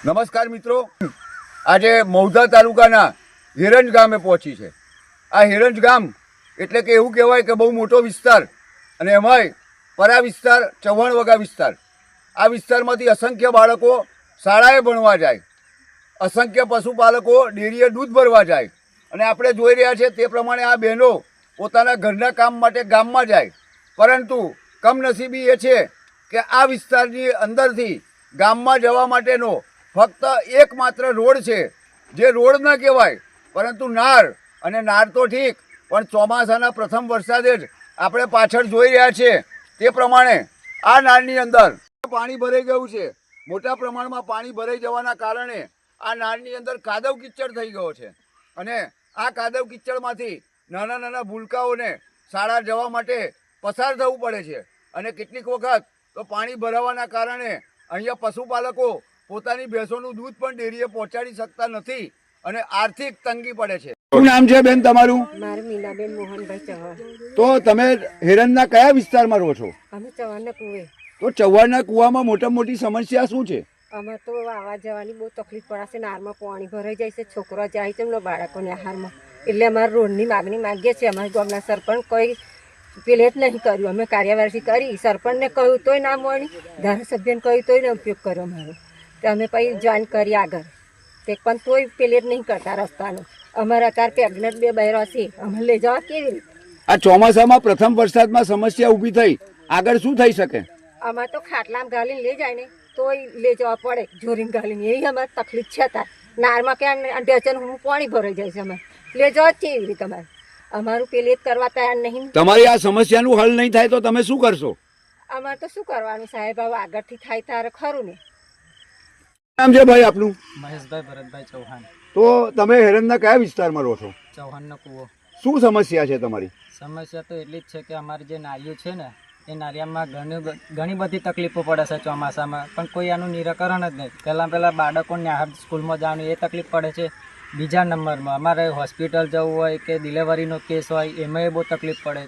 નમસ્કાર મિત્રો, આજે મૌધા તાલુકાના હિરંજ ગામે પહોંચી છે. આ હિરંજ ગામ એટલે કે એવું કહેવાય કે બહુ મોટો વિસ્તાર, અને એમાંય પરા વિસ્તાર, ચવ્હાણવગા વિસ્તાર. આ વિસ્તારમાંથી અસંખ્ય બાળકો શાળાએ ભણવા જાય, અસંખ્ય પશુપાલકો ડેરીએ દૂધ ભરવા જાય, અને આપણે જોઈ રહ્યા છીએ તે પ્રમાણે આ બહેનો પોતાના ઘરના કામ માટે ગામમાં જાય. પરંતુ કમનસીબી એ છે કે આ વિસ્તારની અંદરથી ગામમાં જવા માટેનો ફક્ત એકમાત્ર રોડ છે, જે રોડ ન કહેવાય પરંતુ નાળ. અને નાળ તો ઠીક, પણ ચોમાસાના પ્રથમ વરસાદે જ આપણે પાછળ જોઈ રહ્યા છીએ તે પ્રમાણે આ નાળની અંદર પાણી ભરાઈ ગયું છે. મોટા પ્રમાણમાં પાણી ભરાઈ જવાના કારણે આ નાળની અંદર કાદવ કિચડ થઈ ગયો છે, અને આ કાદવ કિચડમાંથી નાના નાના ભૂલકાઓને શાળા જવા માટે પસાર થવું પડે છે. અને કેટલીક વખત તો પાણી ભરાવાના કારણે અહીંયા પશુપાલકો પોતાની ભેંસોનું દૂધ પણ ડેરીએ પહોંચાડી શકતા નથી, અને આર્થિક તંગી પડે છે. શું નામ છે બેન તમારું? મારું મીનાબેન મોહનભાઈ ચૌહાણ. તો તમે હિરણના કયા વિસ્તારમાં રહો છો? અમે ચૌહાણના કુવે. તો ચૌહાણના કુવામાં મોટામાં મોટી સમસ્યા શું છે? અમારે તો આવવા જવાની બહુ તકલીફ પડે છે. નારમાં પાણી ભરાઈ જાય છે, છોકરા જાય છે એમના બાળકોને આહારમાં. એટલે અમારે રોડની માગણી માગીએ છીએ. અમારા ગામના સરપંચ કોઈ પેલે જ નહીં કર્યું. અમે કાર્યવાહી કરી, સરપંચને કહ્યું તોય ના મળી, ધારાસભ્યને કહ્યું તોય ને ઉપયોગ કર્યો અમારો. તો અમે પછી જોઈન કરી આગળ, તે પણ તોય પેલે જ નહીં કરતા રસ્તાનો. અમારે અત્યારે પ્રેગ્નન્ટ 2 બહેરો છે, અમે લઈ જવા કેવી રીતે? આ ચોમાસામાં પ્રથમ વરસાદમાં સમસ્યા ઊભી થઈ, આગળ શું થઈ શકે? અમારે તો ખાટલામાં ઘાલીને લઈ જાય ને તોય લઈ જવા પડે, જોરીને ઘાલીને. એ અમારે તકલીફ છે. તાર નારમાં ક્યાં ઢેચન હું પાણી ભરાઈ જાય છે. અમારે લઈ જવા જ કેવી રીતે? અમારું પેલે જ કરવા તૈયાર નહીં. તમારી આ સમસ્યાનું હલ નહીં થાય તો તમે શું કરશો? અમારે તો શું કરવાનું સાહેબ, હવે આગળથી થાય તારે ખરું ને. નામ છે ભાઈ આપનું? મહેશભાઈ ભરતભાઈ ચૌહાણ. તો તમે હિરણના કયા વિસ્તારમાં રહો છો? ચૌહાણનો કૂવો. શું સમસ્યા છે તમારી? સમસ્યા તો એટલી જ છે કે અમારી જે નાળીઓ છે ને એ નાળિયામાં ઘણી બધી તકલીફો પડે છે ચોમાસામાં, પણ કોઈ આનું નિરાકરણ જ નહીં. પહેલાં બાળકોને સ્કૂલમાં જવાનું એ તકલીફ પડે છે. બીજા નંબરમાં અમારે હોસ્પિટલ જવું હોય કે ડિલિવરીનો કેસ હોય એમાં બહુ તકલીફ પડે છે.